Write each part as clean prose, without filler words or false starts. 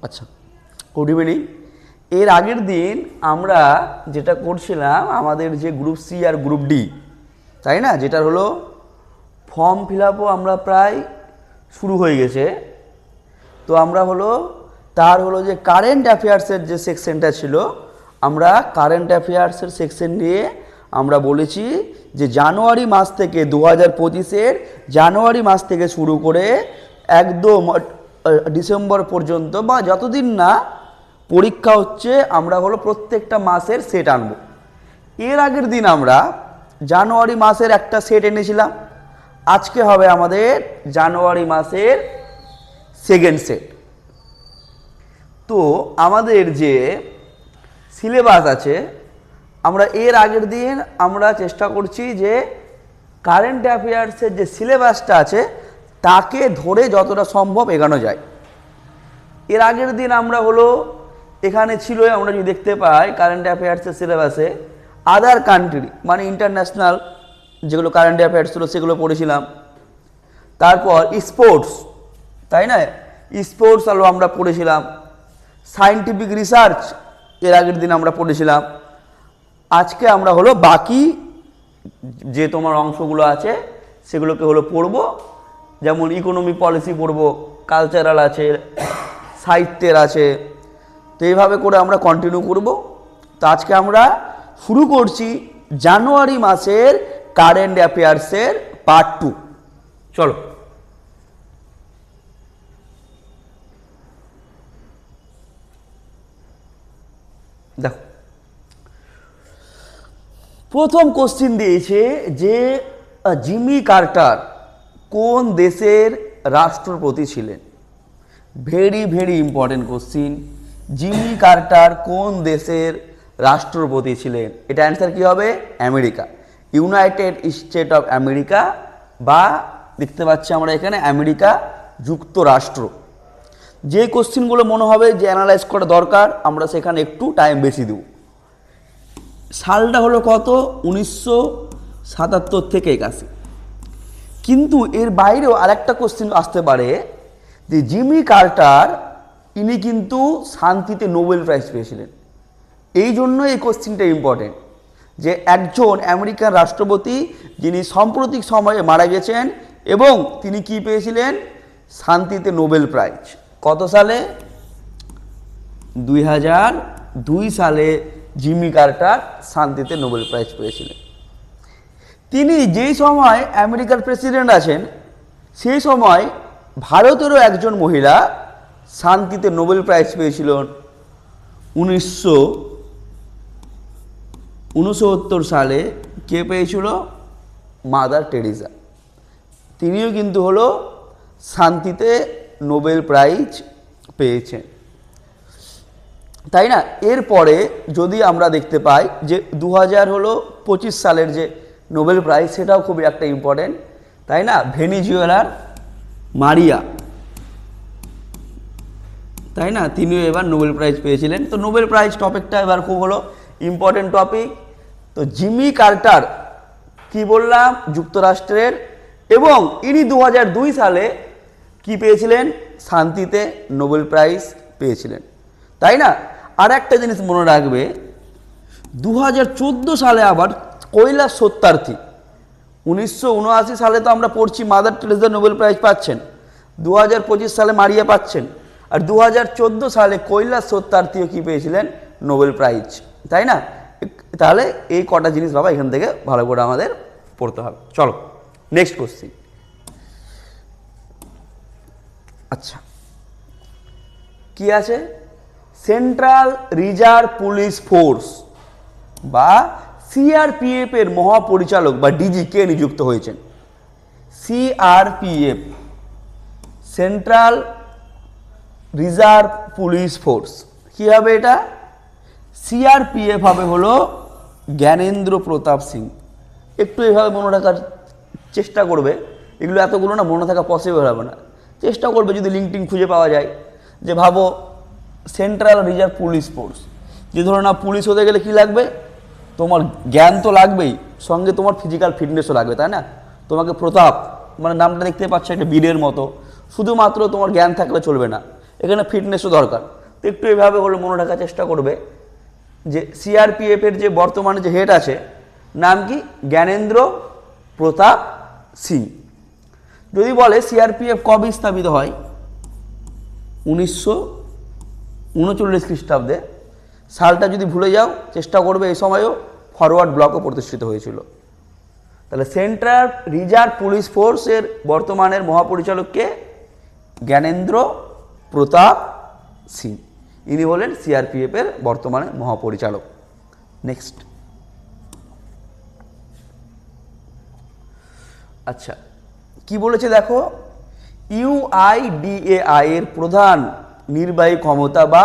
আচ্ছা, good evening. এর আগের দিন আমরা যেটা করছিলাম, আমাদের যে গ্রুপ সি আর গ্রুপ ডি, তাই না, যেটা হলো ফর্ম ফিল আপও আমরা প্রায় শুরু হয়ে গেছে। তো আমরা তার যে কারেন্ট অ্যাফেয়ার্সের যে সেকশনটা ছিল, আমরা কারেন্ট অ্যাফেয়ার্সের সেকশন নিয়ে আমরা বলেছি যে জানুয়ারি মাস থেকে 2025-এর জানুয়ারি মাস থেকে শুরু করে একদম ডিসেম্বর পর্যন্ত বা যতদিন না পরীক্ষা হচ্ছে, আমরা প্রত্যেকটা মাসের সেট আনব। এর আগের দিন আমরা জানুয়ারি মাসের একটা সেট এনেছিলাম, আজকে হবে আমাদের জানুয়ারি মাসের সেকেন্ড সেট। তো আমাদের যে সিলেবাস আছে, আমরা এর আগের দিন আমরা চেষ্টা করছি যে কারেন্ট অ্যাফেয়ার্সের যে সিলেবাসটা আছে তাকে ধরে যতটা সম্ভব এগানো যায়। এর আগের দিন আমরা এখানে ছিল, আমরা যদি দেখতে পাই কারেন্ট অ্যাফেয়ার্সের সিলেবাসে আদার কান্ট্রি মানে ইন্টারন্যাশনাল যেগুলো কারেন্ট অ্যাফেয়ার্স ছিল সেগুলো পড়েছিলাম। তারপর স্পোর্টস, তাই না, স্পোর্টস আমরা পড়েছিলাম। সায়েন্টিফিক রিসার্চ এর আগের দিন আমরা পড়েছিলাম। আজকে আমরা বাকি যে তোমার অংশগুলো আছে সেগুলোকে পড়ব, যেমন ইকোনমি পলিসি পড়ব, কালচারাল আছে, সাহিত্যের আছে। তো এইভাবে করে আমরা কন্টিনিউ করব। তো আজকে আমরা শুরু করছি জানুয়ারি মাসের কারেন্ট অ্যাফেয়ার্সের পার্ট 2। চলো। দেখো, প্রথম কোশ্চিন দিয়েছে যে জিমি কার্টার কোন দেশের রাষ্ট্রপতি ছিলেন। Very very important question. Jimmy Carter কোন দেশের রাষ্ট্রপতি ছিলেন? এটা অ্যান্সার কী হবে? America, United state of America, বা দেখতে পাচ্ছি আমরা এখানে আমেরিকা যুক্তরাষ্ট্র। যে কোশ্চিনগুলো মনে হবে যে অ্যানালাইজ করা দরকার, আমরা সেখানে একটু টাইম বেশি দেব। সালটা কত? 1977 থেকে 81। কিন্তু এর বাইরেও আরেকটা কোশ্চিন আসতে পারে যে জিমি কার্টার ইনি কিন্তু শান্তিতে নোবেল প্রাইজ পেয়েছিলেন। এই জন্য এই কোশ্চিনটা ইম্পর্টেন্ট যে একজন আমেরিকান রাষ্ট্রপতি যিনি সাম্প্রতিক সময়ে মারা গেছেন এবং তিনি কি পেয়েছিলেন? শান্তিতে নোবেল প্রাইজ। কত সালে? 2002 সালে জিমি কার্টার শান্তিতে নোবেল প্রাইজ পেয়েছিলেন। তিনি যেই সময় আমেরিকার প্রেসিডেন্ট আছেন সেই সময় ভারতেরও একজন মহিলা শান্তিতে নোবেল প্রাইজ পেয়েছিলেন 1969 সালে। কে পেয়েছিল? Mother Teresa. তিনিও কিন্তু শান্তিতে নোবেল প্রাইজ পেয়েছেন, তাই না? এরপরে যদি আমরা দেখতে পাই যে 2025 সালের যে নোবেল প্রাইজ, সেটাও খুবই একটা ইম্পর্টেন্ট, তাই না? ভেনিজুয়েলার মারিয়া, তাই না, তিনিও এবার নোবেল প্রাইজ পেয়েছিলেন। তো নোবেল প্রাইজ টপিকটা এবার খুব ইম্পর্টেন্ট টপিক। তো জিমি কার্টার কি বললাম? যুক্তরাষ্ট্রের, এবং ইনি 2002 সালে কি পেয়েছিলেন? শান্তিতে নোবেল প্রাইজ পেয়েছিলেন, তাই না? আর একটা জিনিস মনে রাখবে, 2014 সালে আবার কৈলাস সত্যার্থী, 1979 সালে তো আমরা পড়ছি মাদার টেরেসা নোবেল প্রাইজ পাচ্ছেন, 2025 সালে মারিয়া পাচ্ছেন, আর 2014 সালে কৈলাস সত্যার্থীও কি পেয়েছিলেন? নোবেল প্রাইজ, তাই না? তাহলে এই কটা জিনিস বাবা এখান থেকে ভালো করে আমাদের পড়তে হবে। চলো নেক্সট কোশ্চিন। আচ্ছা, কি আছে? সেন্ট্রাল রিজার্ভ পুলিশ ফোর্স বা সিআরপিএফ এর মহাপরিচালক বা ডিজি কে নিযুক্ত হয়েছেন? CRPF, central reserve police force. কি হবে এটা? সিআরপিএফ হবে জ্ঞানেন্দ্র প্রতাপ সিং। একটু এভাবে মনে রাখার চেষ্টা করবে, এগুলো এতগুলো না মনে থাকা পসিবল হবে না। চেষ্টা করবে যদি লিঙ্কটিং খুঁজে পাওয়া যায়, যে ভাবো সেন্ট্রাল রিজার্ভ পুলিশ ফোর্স, যে ধরো না পুলিশ হতে গেলে কি লাগবে? তোমার জ্ঞান তো লাগবেই, সঙ্গে তোমার ফিজিক্যাল ফিটনেসও লাগবে, তাই না? তোমাকে প্রতাপ মানে নামটা দেখতে পাচ্ছ একটা বীরের মতো, শুধুমাত্র তোমার জ্ঞান থাকলে চলবে না, এখানে ফিটনেসও দরকার। তো একটু এভাবে হলো মনে রাখার চেষ্টা করবে যে সিআরপিএফের যে বর্তমানে যে হেড আছে নাম কি, জ্ঞানেন্দ্র প্রতাপ সিং। যদি বলে সিআরপিএফ কবে স্থাপিত হয়, 1939 খ্রিস্টাব্দে। সালটা যদি ভুলে যাও চেষ্টা করবে, এই সময়ও ফরওয়ার্ড ব্লকও প্রতিষ্ঠিত হয়েছিল। তাহলে সেন্ট্রাল রিজার্ভ পুলিশ ফোর্সের বর্তমানের মহাপরিচালককে জ্ঞানেন্দ্র প্রতাপ সিং, ইনি হলেন সিআরপিএফের বর্তমানে মহাপরিচালক। নেক্সট, আচ্ছা কি বলেছে দেখো, ইউআইডিএআই এর প্রধান নির্বাহী ক্ষমতা বা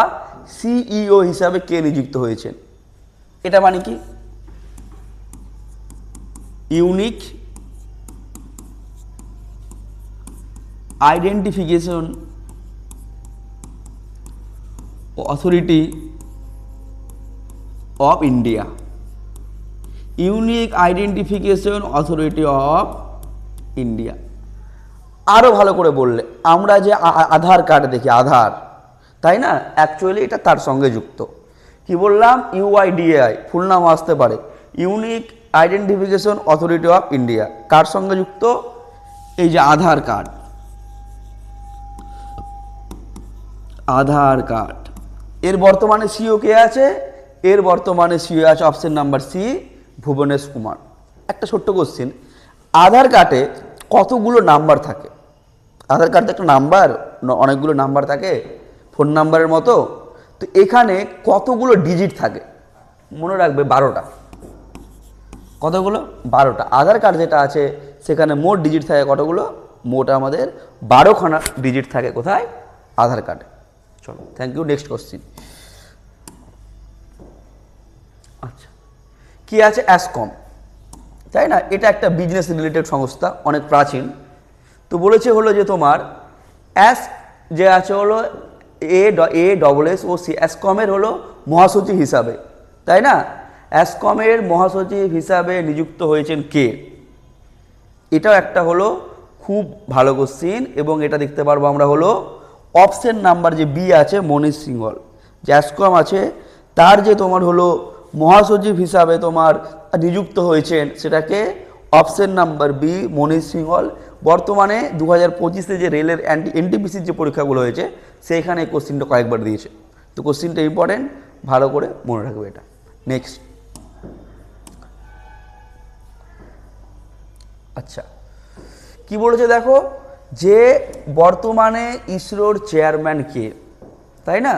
সিইও হিসাবে কে নিযুক্ত হয়েছেন? এটা মানে কি, unique identification authority of India, unique identification authority of India. আরও ভালো করে বললে, আমরা যে আধার কার্ড দেখি, আধার, তাই না, অ্যাকচুয়ালি এটা তার সঙ্গে যুক্ত। কি বললাম, ইউআইডিএআই ফুল নাম আসতে পারে unique identification authority of India, কার সঙ্গে যুক্ত, এই যে আধার কার্ড, আধার কার্ড। এর বর্তমানে সিও কে আছে? এর বর্তমানে সিও আছে option number C, Bhubanesh Kumar. একটা ছোট্ট কোশ্চেন, আধার কার্ডে কতগুলো নাম্বার থাকে? আধার কার্ডে একটা নাম্বার, অনেকগুলো নাম্বার থাকে ফোন নাম্বারের মতো। তো এখানে কতগুলো ডিজিট থাকে? মনে রাখবে 12টা। কতগুলো? 12টা। আধার কার্ড যেটা আছে সেখানে মোট ডিজিট থাকে কতগুলো? মোট আমাদের 12খানা ডিজিট থাকে। কোথায়? আধার কার্ডে। চলো, থ্যাংক ইউ। Next question. আচ্ছা, কি আছে? অ্যাসকম, তাই না? এটা একটা বিজনেস রিলেটেড সংস্থা, অনেক প্রাচীন। তো বলেছে হলো যে তোমার অ্যাস যে আছে হলো ASSOC, অ্যাসকমের হলো মহাসচিব হিসাবে, তাই না? অ্যাসকমের মহাসচিব হিসাবে নিযুক্ত হয়েছেন কে? এটাও একটা হলো খুব ভালো কোশ্চিন, এবং এটা দেখতে পারবো আমরা হলো অপশন নাম্বার যে বি আছে, মনীষ সিংহল। যে অ্যাসকম আছে তার যে তোমার হলো মহাসচিব হিসাবে তোমার নিযুক্ত হয়েছেন, সেটাকে অপশন নাম্বার বি, মনীষ সিংহল। বর্তমানে 2025-এ যে রেলের এনটিপিসির যে পরীক্ষাগুলো হয়েছে সেইখানে এই কোশ্চিনটা কয়েকবার দিয়েছে। তো কোশ্চিনটা ইম্পর্টেন্ট, ভালো করে মনে রাখবে এটা। নেক্সট, আচ্ছা কি বলেছে দেখো, যে বর্তমানে ইসরোর চেয়ারম্যান কে, তাই না?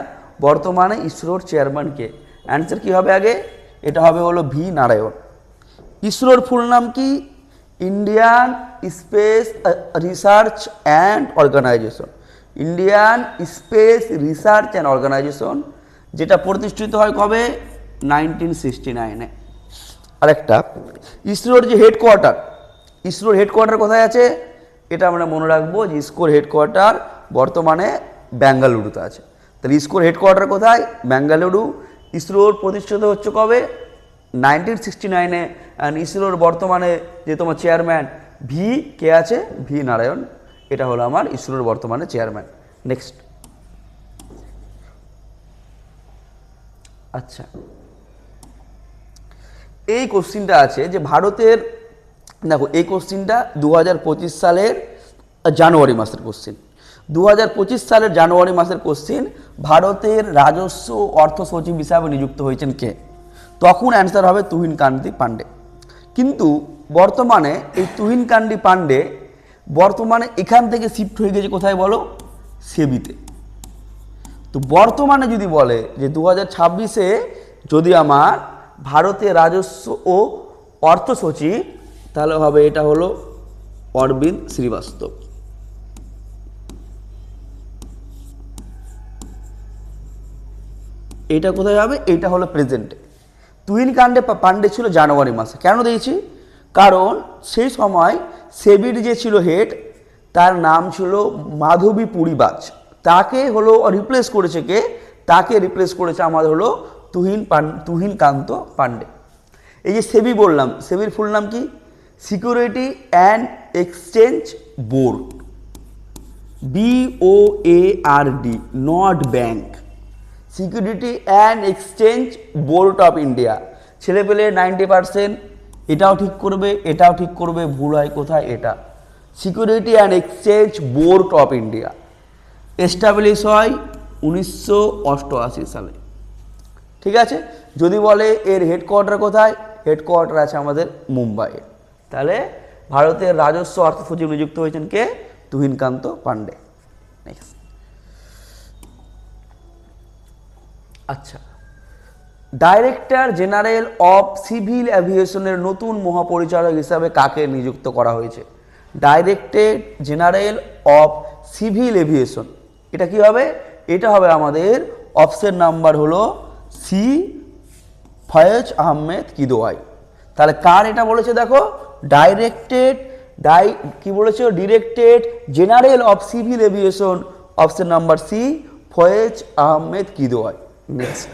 বর্তমানে ইসরোর চেয়ারম্যান কে? অ্যান্সার কি হবে আগে? এটা হবে হলো ভি নারায়ণ। ইসরোর ফুল নাম কি? Indian space research and organisation. Indian space research and organisation, যেটা প্রতিষ্ঠিত হয় কবে? 1969-এ। আরেকটা, ইসরোর যে হেডকোয়ার্টার, ইসরোর হেডকোয়ার্টার কোথায় আছে? এটা আমরা মনে রাখবো যে ইসকোর হেডকোয়ার্টার বর্তমানে বেঙ্গালুরুতে আছে। তাহলে ইসকোর হেডকোয়ার্টার কোথায়? বেঙ্গালুরু। ইসরোর প্রতিষ্ঠিত হচ্ছে কবে? 1969-এ। অ্যান্ড ইসরোর বর্তমানে যে তোমার চেয়ারম্যান ভি কে আছে? ভি নারায়ণ। এটা হলো আমার ইসরোর বর্তমানে চেয়ারম্যান। নেক্সট, আচ্ছা এই কোশ্চিনটা আছে যে ভারতের, দেখো এই কোশ্চিনটা 2025 সালের জানুয়ারি মাসের কোশ্চিন। 2025 সালের জানুয়ারি মাসের কোশ্চিন, ভারতের রাজস্ব অর্থ সচিব হিসাবে নিযুক্ত হয়েছেন কে? তখন অ্যান্সার হবে তুহিন কান্তি পান্ডে। কিন্তু বর্তমানে এই তুহিন কান্তি পান্ডে বর্তমানে এখান থেকে শিফট হয়ে গেছে কোথায় বলো? সেবিতে। তো বর্তমানে যদি বলে যে 2026-এ যদি আমার ভারতের রাজস্ব ও অর্থ সচিব, তাহলে হবে এটা হলো অরবিন্দ শ্রীবাস্তব। এটা কোথায় হবে? এটা হলো প্রেজেন্টে। তুহিন পান্ডে ছিল জানুয়ারি মাসে। কেন দিয়েছি? কারণ সেই সময় সেবির যে ছিল হেড, তার নাম ছিল মাধবী পুরীবাজ। তাকে হলো রিপ্লেস করেছে কে? তাকে রিপ্লেস করেছে আমাদের হলো তুহিনকান্ত পান্ডে। এই যে সেবি বললাম, সেবির ফুল নাম কি? Security and exchange board. BOARD, not bank. Security and exchange board of India. ছেলে পেলে 90% এটাও ঠিক করবে, এটাও ঠিক করবে, ভুল হয় কোথায় এটা। Security and exchange board of India establish হয় 1988 সালে। ঠিক আছে, যদি বলে এর হেডকোয়ার্টার কোথায়, হেডকোয়ার্টার আছে আমাদের মুম্বাইয়ে। তাহলে ভারতের রাজস্ব অর্থ সচিব নিযুক্ত হয়েছেন কে? তুহিনকান্ত পান্ডে। নেক্সট, আচ্ছা, ডাইরেক্টর জেনারেল অফ সিভিল অ্যাভিয়েশনের নতুন মহাপরিচালক হিসাবে কাকে নিযুক্ত করা হয়েছে? Director general of civil aviation, এটা কি হবে? এটা হবে আমাদের অপশন নাম্বার হলো সি, ফয়েজ আহমেদ কিদওয়াই। তাহলে কার এটা বলেছে দেখো, কি বলেছে? Directorate general of civil aviation, option number C, Faiz Ahmed Kidwai. Next,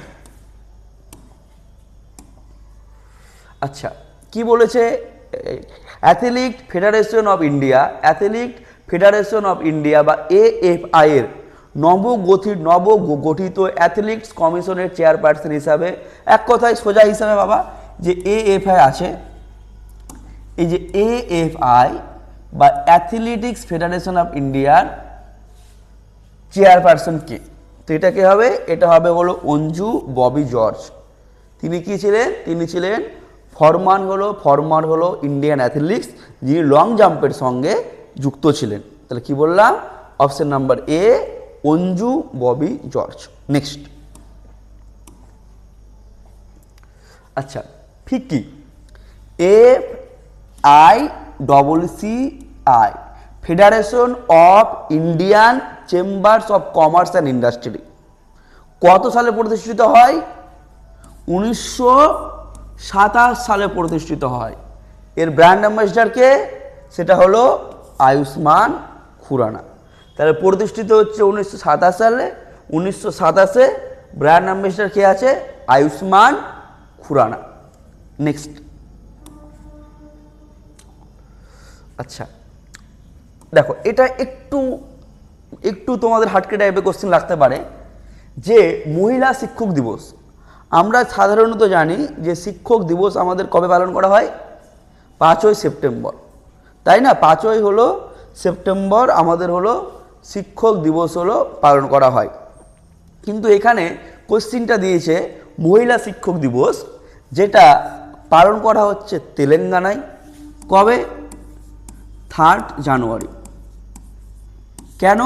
আচ্ছা, কি বলেছে? Athletic federation of India, athletic federation of India বা AFI এর নবগঠিত অ্যাথলেটিক্স কমিশনের চেয়ারপারসন হিসাবে, এক কথায় সোজা হিসাবে বাবা, যে AFI আছে, এই যে AFI বা অ্যাথলেটিক্স ফেডারেশন অফ ইন্ডিয়ার চেয়ারপারসন কে? তো এটা কে হবে? এটা হবে হলো অঞ্জু ববি জর্জ। তিনি কি ছিলেন? তিনি ছিলেন ফরমার হলো ইন্ডিয়ান অ্যাথলেটিক্স, যিনি লং জাম্পের সঙ্গে যুক্ত ছিলেন। তাহলে কি বললাম? Option number A, Anju Bobby George. Next, আচ্ছা, ফিকি, FICCI, federation of Indian chambers of commerce and industry, কত সালে প্রতিষ্ঠিত হয়? 1927 সালে প্রতিষ্ঠিত হয়। এর ব্র্যান্ড অ্যাম্বাসেডর কে? সেটা হলো আয়ুষ্মান খুরানা। তাহলে প্রতিষ্ঠিত হচ্ছে 1927 সালে। 1927-এ ব্র্যান্ড অ্যাম্বাসেডর কে আছে? আয়ুষ্মান খুরানা। নেক্সট, আচ্ছা, দেখো এটা একটু তোমাদের হাটকে টাইপের কোশ্চেন লাগতে পারে, যে মহিলা শিক্ষক দিবস। আমরা সাধারণত জানি যে শিক্ষক দিবস আমাদের কবে পালন করা হয়? 5ই সেপ্টেম্বর, তাই না? 5ই হলো সেপ্টেম্বর আমাদের হলো শিক্ষক দিবস হলো পালন করা হয়। কিন্তু এখানে কোশ্চিনটা দিয়েছে মহিলা শিক্ষক দিবস, যেটা পালন করা হচ্ছে তেলেঙ্গানায়। কবে? 3 জানুয়ারি। কেন?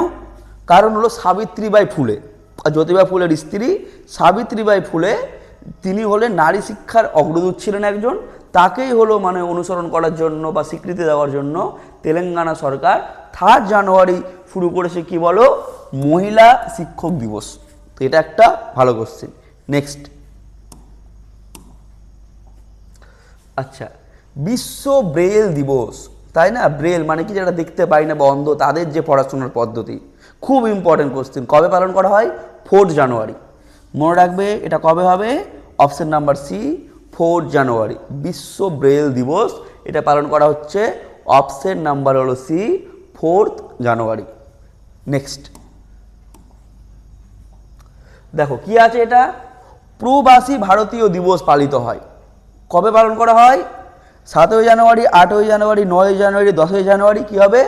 কারণ হলো সাবিত্রীবাই ফুলে, জ্যোতিবা ফুলের স্ত্রী সাবিত্রীবাই ফুলে, তিনি হলেন নারী শিক্ষার অগ্রদূত ছিলেন একজন। তাকেই হলো মানে অনুসরণ করার জন্য বা স্বীকৃতি দেওয়ার জন্য তেলেঙ্গানা সরকার 3 জানুয়ারি শুরু করেছে কি বলো? মহিলা শিক্ষক দিবস। তো এটা একটা ভালো কোশ্চেন। নেক্সট, আচ্ছা, বিশ্ব ব্রেল দিবস, তাই না? ব্রেল মানে কি? যারা দেখতে পায় না বা অন্ধ, তাদের যে পড়াশোনার পদ্ধতি, খুব ইম্পর্টেন্ট কোশ্চেন। কবে পালন করা হয়? 4 জানুয়ারি। মনে রাখবে এটা কবে হবে? অপশন নাম্বার সি, 4 জানুয়ারি বিশ্ব ব্রেল দিবস। এটা পালন করা হচ্ছে, অপশন নাম্বার হলো সি, 4 জানুয়ারি। নেক্সট, দেখো কি আছে এটা? প্রবাসী ভারতীয় দিবস পালিত হয়। কবে পালন করা হয়? 7ই জানুয়ারি, 8ই জানুয়ারি, 9ই জানুয়ারি, 10ই জানুয়ারি। কি হবে?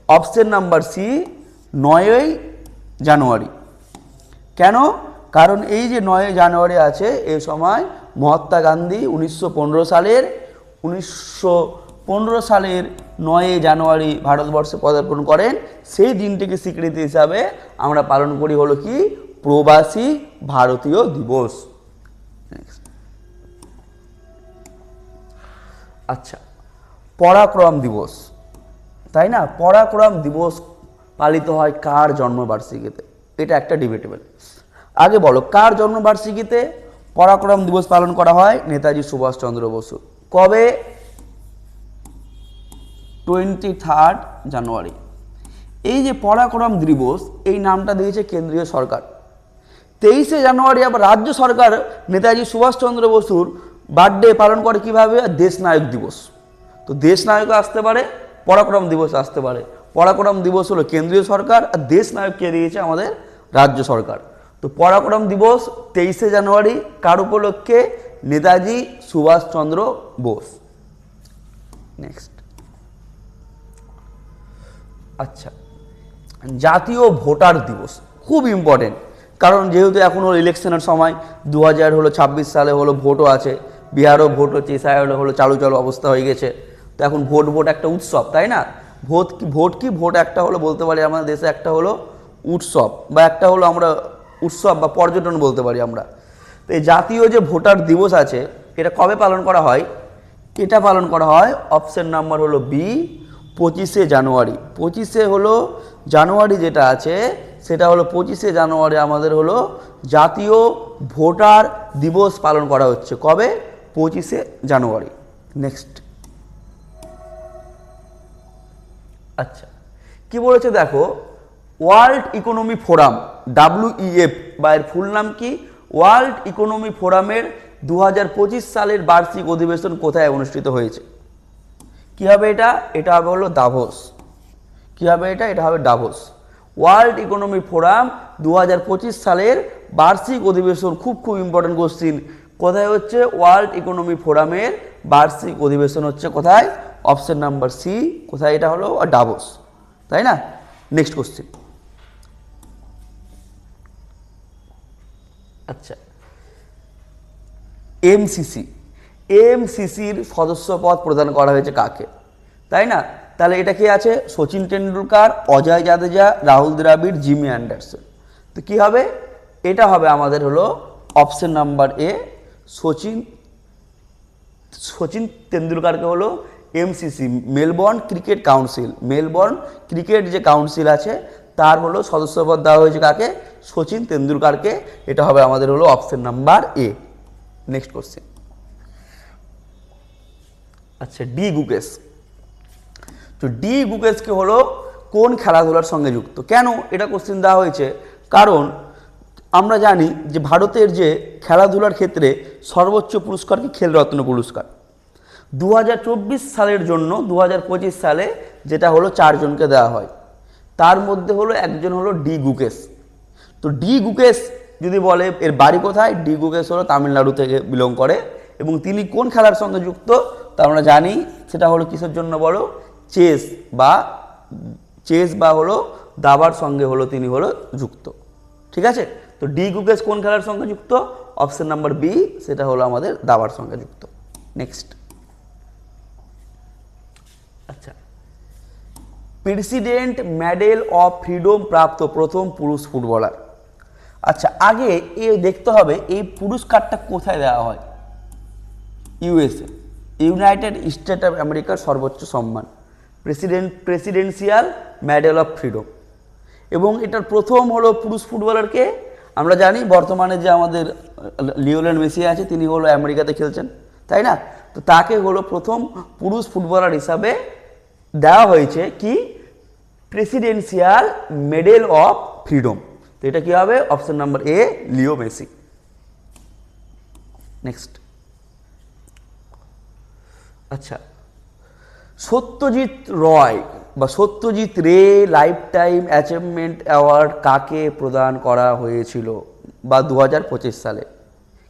অপশন নাম্বার সি, 9ই জানুয়ারি। কেন? কারণ এই যে 9ই জানুয়ারি আছে, এই সময় মহাত্মা গান্ধী 1915 সালের 9ই জানুয়ারি ভারতবর্ষে পদার্পণ করেন। সেই দিনটিকে স্বীকৃতি হিসাবে আমরা পালন করি হলো কি? প্রবাসী ভারতীয় দিবস। আচ্ছা, পরাক্রম দিবস, তাই না? পরাক্রম দিবস পালিত হয় কার জন্মবার্ষিকীতে? এটা একটা ডিবেটেবল। আগে বলো, কার জন্মবার্ষিকীতে পরাক্রম দিবস পালন করা হয়? নেতাজি সুভাষচন্দ্র বসু। কবে? 23 জানুয়ারি। এই যে পরাক্রম দিবস, এই নামটা দিয়েছে কেন্দ্রীয় সরকার। 23শে জানুয়ারি আবার রাজ্য সরকার নেতাজি সুভাষচন্দ্র বসুর বার্থডে পালন করে কিভাবে? দেশ নায়ক দিবস। তো দেশ নায়ক আসতে পারে, পরাক্রম দিবস আসতে পারে। পরাক্রম দিবস হলো কেন্দ্রীয় সরকার, আর দেশ নায়ক কে দিয়েছে আমাদের রাজ্য সরকার। তো পরাক্রম দিবস 23শে জানুয়ারি কার উপলক্ষে? নেতাজি সুভাষচন্দ্র বোস। নেক্সট, আচ্ছা, জাতীয় ভোটার দিবস খুব ইম্পর্টেন্ট, কারণ যেহেতু এখন হলো ইলেকশনের সময়, 2026 সালে হলো ভোটও আছে, বিহারও ভোট হচ্ছে, ইসরায়েলও হলো চালু অবস্থা হয়ে গেছে। তো এখন ভোট একটা উৎসব, তাই না? ভোট একটা হলো বলতে পারি আমাদের দেশে একটা হলো উৎসব, বা একটা হলো আমরা উৎসব বা পর্যটন বলতে পারি আমরা। তো এই জাতীয় যে ভোটার দিবস আছে এটা কবে পালন করা হয়? এটা পালন করা হয়, অপশন নাম্বার হলো বি, 25শে জানুয়ারি। 25শে হলো জানুয়ারি যেটা আছে সেটা হলো 25শে জানুয়ারি আমাদের হলো জাতীয় ভোটার দিবস পালন করা হচ্ছে। কবে? 25শে জানুয়ারি। নেক্সট, আচ্ছা, কি বলেছে দেখো, ওয়ার্ল্ড ইকোনমি ফোরাম, WEF বা এর ফুল নাম কি? ওয়ার্ল্ড ইকোনমি ফোরামের 2025 সালের বার্ষিক অধিবেশন কোথায় অনুষ্ঠিত হয়েছে? কি হবে এটা? এটা হবে হলো দাভোস। কি হবে এটা? এটা হবে দাভোস। ওয়ার্ল্ড ইকোনমি ফোরাম 2025 সালের বার্ষিক অধিবেশন, খুব ইম্পর্টেন্ট কোশ্চিন, কোথায় হচ্ছে? ওয়ার্ল্ড ইকোনমি ফোরামের বার্ষিক অধিবেশন হচ্ছে কোথায়? অপশন নাম্বার সি, কোথায়? এটা হলো দাভোস, তাই না? নেক্সট কোশ্চিন, আচ্ছা, এমসিসির সদস্য পদ প্রদান করা হয়েছে কাকে? তাই না? তাহলে এটা কি আছে? Sachin Tendulkar, Ajay Jadeja, Rahul Dravid, Jimmy Anderson. তো কি হবে? এটা হবে আমাদের হলো অপশন নাম্বার এ, সচিন তেন্ডুলকারকে হলো MCC, Melbourne cricket council, Melbourne cricket যে কাউন্সিল আছে তার হলো সদস্যপদ দেওয়া হয়েছে কাকে? সচিন তেন্ডুলকারকে। এটা হবে আমাদের হলো option number A. Next question, আচ্ছা, ডি গুকেশ। তো ডি গুকেশকে হলো কোন খেলাধুলার সঙ্গে যুক্ত? কেন এটা কোশ্চেন দেওয়া হয়েছে? কারণ আমরা জানি যে ভারতের যে খেলাধুলার ক্ষেত্রে সর্বোচ্চ পুরস্কার কি? খেলরত্ন পুরস্কার। 2024 সালের জন্য 2025 সালে যেটা হলো 4 জনকে দেওয়া হয়, তার মধ্যে হলো একজন হলো ডি গুকেশ। তো ডি গুকেশ যদি বলে এর বাড়ি কোথায়? ডি গুকেশ হলো তামিলনাড়ু থেকে বিলং করে, এবং তিনি কোন খেলার সঙ্গে যুক্ত তা আমরা জানি, সেটা হলো কিসের জন্য বলো? চেস বা হলো দাবার সঙ্গে হলো তিনি হলো যুক্ত। ঠিক আছে? তো ডি গুকেশ কোন খেলার সঙ্গে যুক্ত? অপশন নাম্বার বি, সেটা হলো আমাদের দাবার সঙ্গে যুক্ত। নেক্সট, আচ্ছা, প্রেসিডেন্ট মেডেল অফ ফ্রিডম প্রাপ্ত প্রথম পুরুষ ফুটবলার। আচ্ছা, আগে দেখতে হবে এই পুরস্কারটা কোথায় দেওয়া হয়? ইউএসএ, ইউনাইটেড স্টেট অফ আমেরিকার সর্বোচ্চ সম্মান, প্রেসিডেন্সিয়াল মেডেল অফ ফ্রিডম। এবং এটার প্রথম হলো পুরুষ ফুটবলারকে আমরা জানি, বর্তমানে যে আমাদের লিওনেল মেসি আছে তিনি হলো আমেরিকাতে খেলছেন, তাই না? তো তাকে হলো প্রথম পুরুষ ফুটবলার হিসাবে দেওয়া হয়েছে কি? Presidential medal of freedom. তো এটা কি হবে? Option number A, Leo Messi. Next, আচ্ছা, সত্যজিৎ রয় বা Satyajit Ray life time achievement award কাকে প্রদান করা হয়েছিল বা 2025 সালে?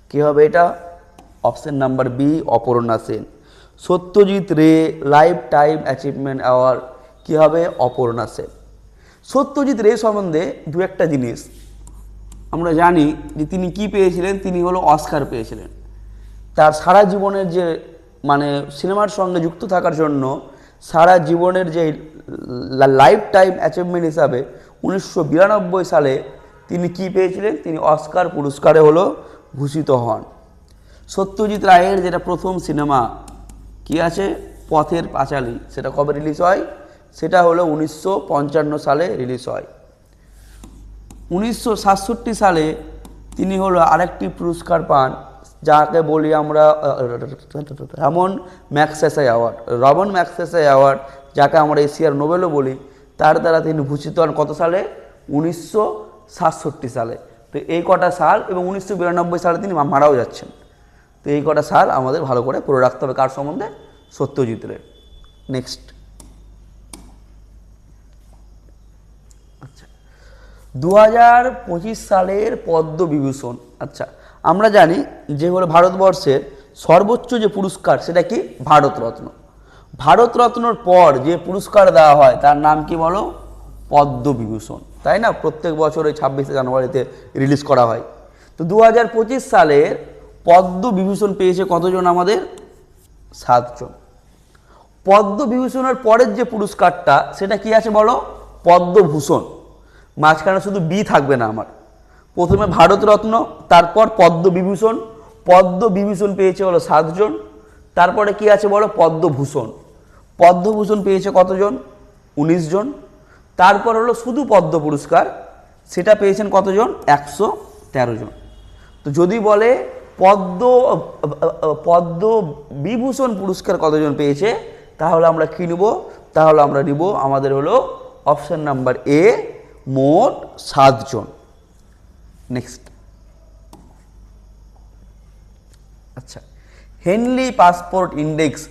কী হবে এটা? Option number B, Aparna Sen. Satyajit Ray life time achievement award কী হবে? অপর্ণা সেন। সত্যজিৎ রে সম্বন্ধে দু একটা জিনিস আমরা জানি যে তিনি কি পেয়েছিলেন? তিনি হলো অস্কার পেয়েছিলেন। তার সারা জীবনের যে মানে সিনেমার সঙ্গে যুক্ত থাকার জন্য সারা জীবনের যে লাইফ টাইম অ্যাচিভমেন্ট হিসাবে 1992 সালে তিনি কি পেয়েছিলেন? তিনি অস্কার পুরস্কারে হলো ভূষিত হন। সত্যজিৎ রায়ের যেটা প্রথম সিনেমা কি আছে? পথের পাঁচালী, সেটা কবে রিলিজ হয়? সেটা হলো 1955 সালে রিলিজ হয়। 1967 সালে তিনি হলো আরেকটি পুরস্কার পান, যাকে বলি আমরা রমন ম্যাগসেসে অ্যাওয়ার্ড, যাকে আমরা এশিয়ার নোবেলও বলি। তার দ্বারা তিনি ভূষিত হন কত সালে? 1967 সালে। তো এই কটা সাল, এবং 1992 সালে তিনি মারাও যাচ্ছেন। তো এই কটা সাল আমাদের ভালো করে পড়ে রাখতে হবে কার সম্বন্ধে? সত্যজিৎ রে। নেক্সট, 2025 সালের পদ্মবিভূষণ। আচ্ছা, আমরা জানি যে হলো ভারতবর্ষের সর্বোচ্চ যে পুরস্কার সেটা কি ভারতরত্ন। ভারতরত্নর পর যে পুরস্কার দেওয়া হয় তার নাম কি বলো? পদ্মবিভূষণ, তাই না? প্রত্যেক বছর এই 26শে জানুয়ারিতে রিলিজ করা হয়। তো 2025 সালের পদ্মবিভূষণ পেয়েছে কতজন? আমাদের 7 জন। পদ্মবিভূষণের পরের যে পুরস্কারটা সেটা কি আছে বলো? পদ্মভূষণ। মাঝখানে শুধু বি থাকবে না আমার, প্রথমে ভারতরত্ন, তারপর পদ্মবিভূষণ। পদ্মবিভূষণ পেয়েছে বলো 7 জন। তারপরে কি আছে বলো? পদ্মভূষণ। পদ্মভূষণ পেয়েছে কতজন? 19 জন। তারপর হলো শুধু পদ্ম পুরস্কার, সেটা পেয়েছেন কতজন? 113 জন। তো যদি বলে পদ্মবিভূষণ পুরস্কার কতজন পেয়েছে, তাহলে আমরা কি নিব? তাহলে আমরা নিব আমাদের হলো অপশন নাম্বার এ, মোট 7 জন। নেক্সট, আচ্ছা, হেনলি পাসপোর্ট ইন্ডেক্স।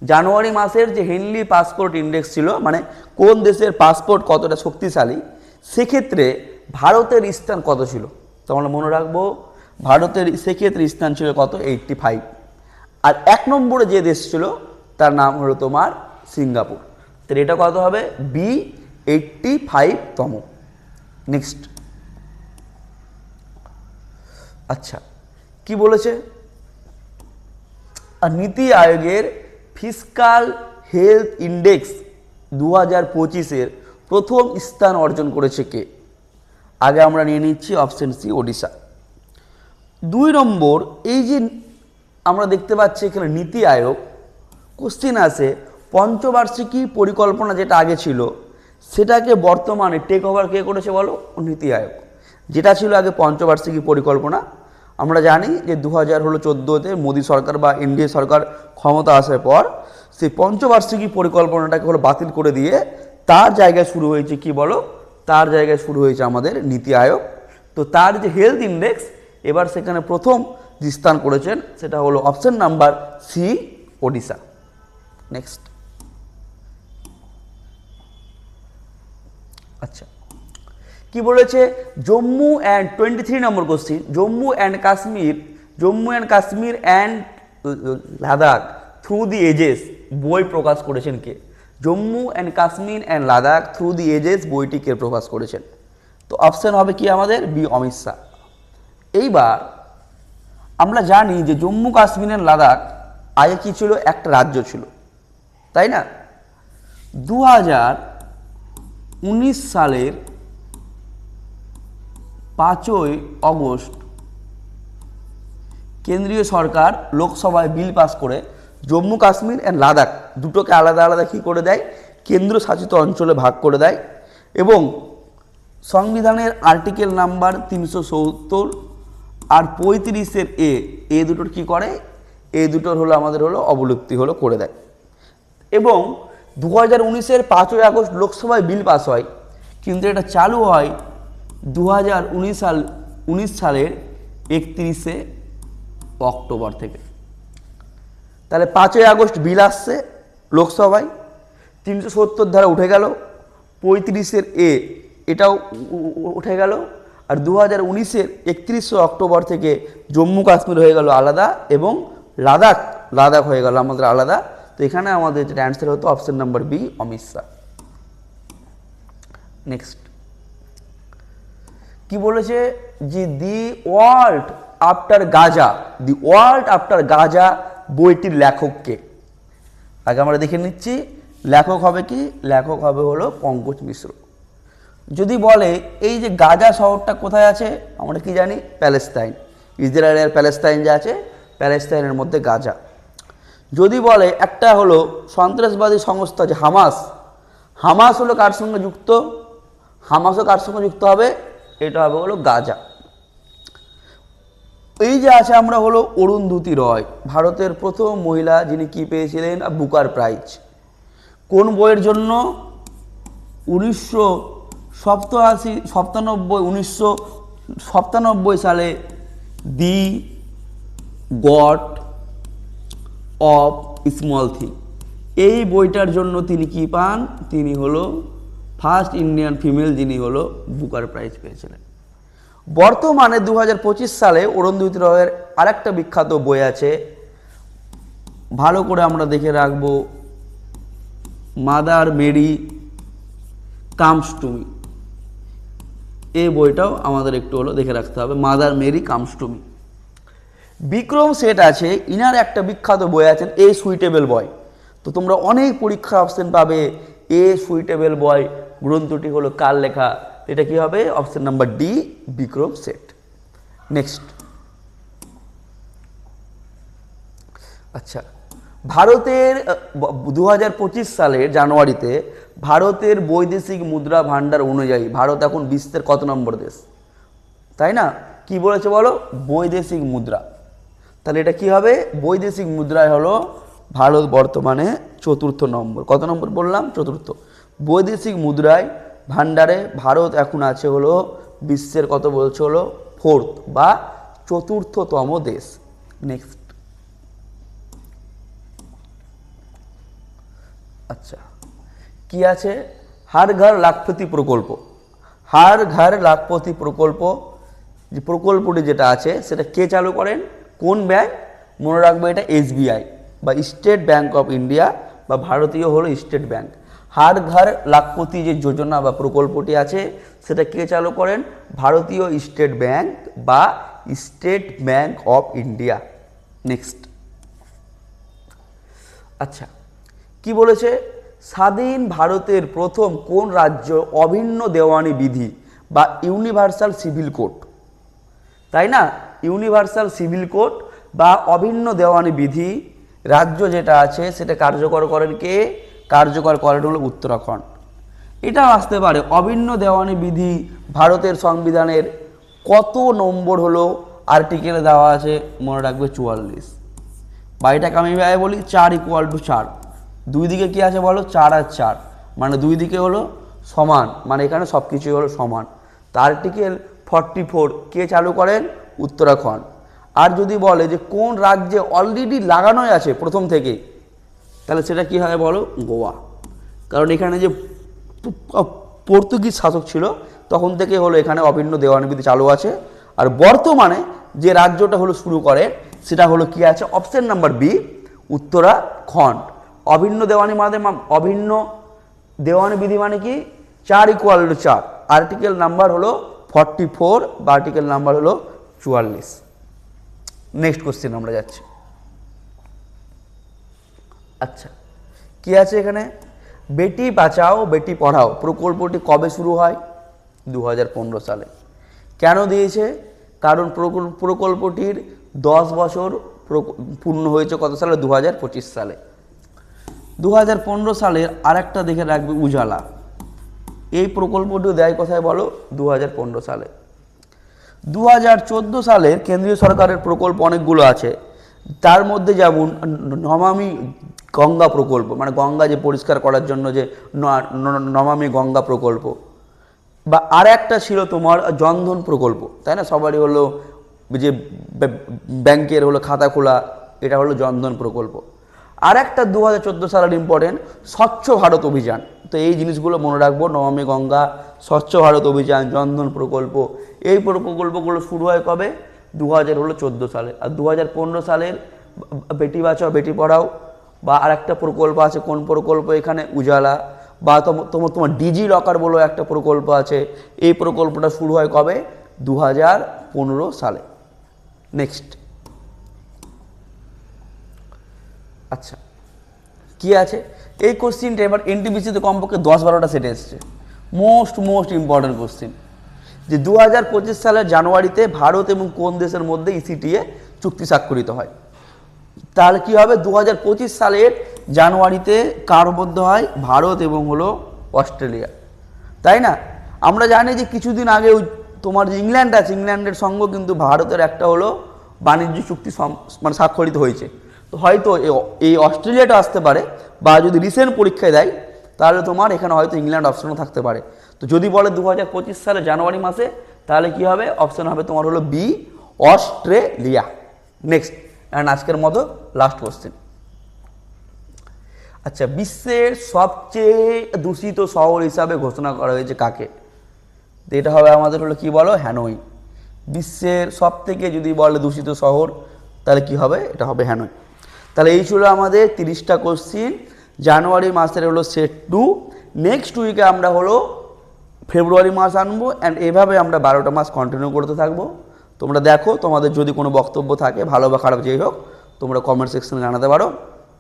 জানুয়ারি মাসের যে হেনলি পাসপোর্ট ইন্ডেক্স ছিল, মানে কোন দেশের পাসপোর্ট কতটা শক্তিশালী, সেক্ষেত্রে ভারতের স্থান কত ছিল? তো আমরা মনে রাখবো, ভারতের সেক্ষেত্রে স্থান ছিল কত? 85। আর 1 নম্বরে যে দেশ ছিল তার নাম হলো তোমার সিঙ্গাপুর। তো এটা কত হবে? বি, 85তম। নেক্সট, আচ্ছা, কি বলেছে? আর নীতি আয়োগের ফিসকাল হেলথ ইন্ডেক্স 2025-এর প্রথম স্থান অর্জন করেছে কে? আগে আমরা নিয়ে নিচ্ছি অপশন সি, ওড়িশা। 2 নম্বর, এই যে আমরা দেখতে পাচ্ছি এখানে নীতি আয়োগ, কোশ্চিন আছে পঞ্চবার্ষিকী পরিকল্পনা যেটা আগে ছিল সেটাকে বর্তমানে টেক ওভার কে করেছে বলো? নীতি আয়োগ। যেটা ছিল আগে পঞ্চবার্ষিকী পরিকল্পনা, আমরা জানি যে 2014-তে মোদী সরকার বা এনডিএ সরকার ক্ষমতা আসার পর সেই পঞ্চবার্ষিকী পরিকল্পনাটাকে হলো বাতিল করে দিয়ে তার জায়গায় শুরু হয়েছে কি বলো? তার জায়গায় শুরু হয়েছে আমাদের নীতি আয়োগ। তো তার যে হেলথ ইন্ডেক্স, এবার সেখানে প্রথম যে স্থান করেছেন সেটা হলো option number C, Odisha. Next, আচ্ছা, কি বলেছে? জম্মু অ্যান্ড 23 নম্বর question, Jammu and Kashmir and Ladakh through the ages বই প্রকাশ করেছেন কে? Jammu and Kashmir and Ladakh through the ages বইটি কে প্রকাশ করেছেন? তো অপশন হবে কি আমাদের? বি, অমিত শাহ। এইবার আমরা জানি যে জম্মু কাশ্মীর অ্যান্ড লাদাখ আগে কি ছিল? একটা রাজ্য ছিল, তাই না? 2019 সালের 5ই অগস্ট কেন্দ্রীয় সরকার লোকসভায় বিল পাস করে জম্মু কাশ্মীর অ্যান্ড লাদাখ দুটোকে আলাদা আলাদা কী করে দেয়? কেন্দ্র শাসিত অঞ্চলে ভাগ করে দেয়। এবং সংবিধানের আর্টিকেল নাম্বার 370 আর 35-এর এ দুটোর কী করে? এ দুটোর হলো আমাদের হলো অবলুপ্তি হলো করে দেয়। এবং 2019-এর 5ই আগস্ট লোকসভায় বিল পাস হয়, কিন্তু এটা চালু হয় 2019 সালের 31শে অক্টোবর থেকে। তাহলে 5ই আগস্ট বিল আসছে লোকসভায়, 370 ধারা উঠে গেল, 35-এর এটাও উঠে গেল, আর 2019-এর 31শে অক্টোবর থেকে জম্মু কাশ্মীর হয়ে গেল আলাদা এবং লাদাখ হয়ে গেল আমাদের আলাদা। তো এখানে আমাদের যেটা অ্যান্সার হতো option number B, Amit Shah. Next, কি বলেছে? যে দি ওয়ার্ল্ড আফটার গাজা বইটির লেখককে? আগে আমরা দেখে নিচ্ছি লেখক হবে কি? লেখক হবে হলো পঙ্কজ মিশ্র। যদি বলে এই যে গাজা শহরটা কোথায় আছে, আমরা কি জানি? প্যালেস্তাইন। ইসরায়েলের প্যালেস্তাইন যে আছে, প্যালেস্তাইনের মধ্যে গাজা। যদি বলে একটা হলো সন্ত্রাসবাদী সংস্থা যে হামাস হলো কার সঙ্গে যুক্ত? হামাসও কার সঙ্গে যুক্ত হবে? এটা হবে হলো গাজা। এই যে আছে আমরা হলো অরুন্ধতী রয়, ভারতের প্রথম মহিলা যিনি কি পেয়েছিলেন? Booker prize. কোন বইয়ের জন্য? 1997 সালে দি গড অফ স্মল থিং, এই বইটার জন্য তিনি কি পান? তিনি হলো ফার্স্ট ইন্ডিয়ান ফিমেল যিনি হলো বুকার প্রাইজ পেয়েছিলেন। বর্তমানে 2025 সালে অরুন্ধতী রয়ের আরেকটা বিখ্যাত বই আছে, ভালো করে আমরা দেখে রাখবো, mother Mary comes to me. এই বইটাও আমাদের একটু হলো দেখে রাখতে হবে, mother Mary comes to me. Vikram Seth আছে, ইনার একটা বিখ্যাত বই আছেন এ সুইটেবল বয়। তো তোমরা অনেক পরীক্ষা অপশন পাবে, এ সুইটেবল বয় গ্রন্থটি হলো কার লেখা? এটা কি হবে? Option number D, Vikram Seth. Next, আচ্ছা, ভারতের 2025 সালের জানুয়ারিতে ভারতের বৈদেশিক মুদ্রা ভান্ডার অনুযায়ী ভারত এখন বিশ্বের কত নম্বর দেশ? তাই না? কি বলেছে বলো? বৈদেশিক মুদ্রা। তাহলে এটা কি হবে? বৈদেশিক মুদ্রায় হলো ভারত বর্তমানে 4র্থ নম্বর। কত নম্বর বললাম? 4র্থ। বৈদেশিক মুদ্রায় ভান্ডারে ভারত এখন আছে হলো বিশ্বের কত বলছে? হলো 4th বা 4র্থতম দেশ। নেক্সট, আচ্ছা, কি আছে? হার ঘর লাখপতি প্রকল্প। হার ঘর লাখপতি প্রকল্প, যে প্রকল্পটি যেটা আছে সেটা কে চালু করেন? কোন ব্যাংক? মনে রাখবে এটা এসবিআই বা স্টেট ব্যাংক অফ ইন্ডিয়া বা ভারতীয় হলো স্টেট ব্যাংক। হার ঘর লাখপতি যে যোজনা বা প্রকল্পটি আছে সেটা কে চালু করেন? ভারতীয় স্টেট ব্যাংক বা state bank of India. Next, আচ্ছা, কি বলেছে? স্বাধীন ভারতের প্রথম কোন রাজ্য অভিন্ন দেওয়ানি বিধি বা ইউনিভার্সাল সিভিল কোড? তাই না? ইউনিভার্সাল সিভিল কোড বা অভিন্ন দেওয়ানি বিধি রাজ্য যেটা আছে সেটা কার্যকর করেন কে? কার্যকর করেন হলো উত্তরাখণ্ড। এটা আসতে পারে, অভিন্ন দেওয়ানি বিধি ভারতের সংবিধানের কত নম্বর হলো আর্টিকেলে দেওয়া আছে? মনে রাখবে 44। বা এটাকে আমি বলি 4 = 4। দুই দিকে কি আছে বলো? 4 আর 4, মানে দুই দিকে হলো সমান, মানে এখানে সব কিছুই হলো সমান। তো আর্টিকেল 44 কে চালু করেন? উত্তরাখণ্ড। আর যদি বলে যে কোন রাজ্যে অলরেডি লাগানোই আছে প্রথম থেকেই, তাহলে সেটা কি হয় বলো? গোয়া। কারণ এখানে যে পর্তুগিজ শাসক ছিল তখন থেকে হলো এখানে অভিন্ন দেওয়ানি বিধি চালু আছে। আর বর্তমানে যে রাজ্যটা হলো শুরু করে সেটা হলো কি আছে? Option number B, Uttarakhand. অভিন্ন দেওয়ানি মানে অভিন্ন দেওয়ানি বিধি মানে কি? 4 = 4, আর্টিকেল নাম্বার হলো 44 বা আর্টিকেল নাম্বার হলো 44। নেক্সট কোশ্চেন আমরা যাচ্ছি। আচ্ছা, কি আছে এখানে? বেটি বাঁচাও বেটি পড়াও প্রকল্পটি কবে শুরু হয়? 2015 সালে। কেন দিয়েছে? কারণ প্রকল্পটির 10 বছর পূর্ণ হয়েছে কত সালে? 2025 সালে। 2015 সালের আরেকটা দেখে রাখবে, উজালা। এই প্রকল্পটিও দেয় কোথায় বলো? 2015 সালে। 2014 সালের কেন্দ্রীয় সরকারের প্রকল্প অনেকগুলো আছে, তার মধ্যে যেমন নমামি গঙ্গা প্রকল্প, মানে গঙ্গা যে পরিষ্কার করার জন্য যে নমামি গঙ্গা প্রকল্প, বা আর একটা ছিল তোমার জনধন প্রকল্প, তাই না? সবারই হলো যে ব্যাংকের হলো খাতা খোলা, এটা হলো জনধন প্রকল্প। আর একটা 2014 সালের ইম্পর্টেন্ট, স্বচ্ছ ভারত অভিযান। তো এই জিনিসগুলো মনে রাখবো, নমামি গঙ্গা, স্বচ্ছ ভারত অভিযান, জনধন প্রকল্প। এই প্রকল্পগুলো শুরু হয় কবে? 2014 সালে। আর 2015 সালের বেটি বাঁচাও বেটি পড়াও, বা আর একটা প্রকল্প আছে, কোন প্রকল্প এখানে? উজালা। বা তোমার ডিজি লকার বলে একটা প্রকল্প আছে, এই প্রকল্পটা শুরু হয় কবে? 2015 সালে। নেক্সট, আচ্ছা, কি আছে? এই কোশ্চিনটা এবার এনটিপিসিতে কমপক্ষে 10-12টা সেট এসছে। মোস্ট ইম্পর্টেন্ট কোশ্চিন, যে 2025 সালের জানুয়ারিতে ভারত এবং কোন দেশের মধ্যে ইসিটিএ চুক্তি স্বাক্ষরিত হয়? তাহলে কি হবে? 2025 সালের জানুয়ারিতে কার মধ্যে হয়? ভারত এবং হলো অস্ট্রেলিয়া, তাই না? আমরা জানি যে কিছুদিন আগে তোমার যে ইংল্যান্ড আছে, ইংল্যান্ডের সঙ্গে কিন্তু ভারতের একটা হলো বাণিজ্য চুক্তি মানে স্বাক্ষরিত হয়েছে। তো হয়তো এই অস্ট্রেলিয়াটা আসতে পারে, বা যদি রিসেন্ট পরীক্ষায় দেয় তাহলে তোমার এখানে হয়তো ইংল্যান্ড অপশনও থাকতে পারে। তো যদি বলে 2025 সালে জানুয়ারি মাসে, তাহলে কি হবে? অপশন হবে তোমার হলো বি, অস্ট্রেলিয়া। নেক্সট, অ্যান্ড আজকের মতো লাস্ট কোশ্চেন। আচ্ছা, বিশ্বের সবচেয়ে দূষিত শহর হিসাবে ঘোষণা করা হয়েছে কাকে? তো এটা হবে আমাদের হলো কি বলো, হ্যানয়। বিশ্বের সব থেকে যদি বলে দূষিত শহর, তাহলে কি হবে? এটা হবে হ্যানয়। তাহলে এই ছিল আমাদের 30টা কোশ্চিন। জানুয়ারি মাসের হলো সেট 2। নেক্সট উইকে আমরা হলো ফেব্রুয়ারি মাস আনবো, অ্যান্ড এভাবে আমরা 12টা মাস কন্টিনিউ করতে থাকবো। তোমরা দেখো, তোমাদের যদি কোনো বক্তব্য থাকে, ভালো বা খারাপ যেই হোক, তোমরা কমেন্ট সেকশনে জানাতে পারো।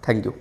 Thank you.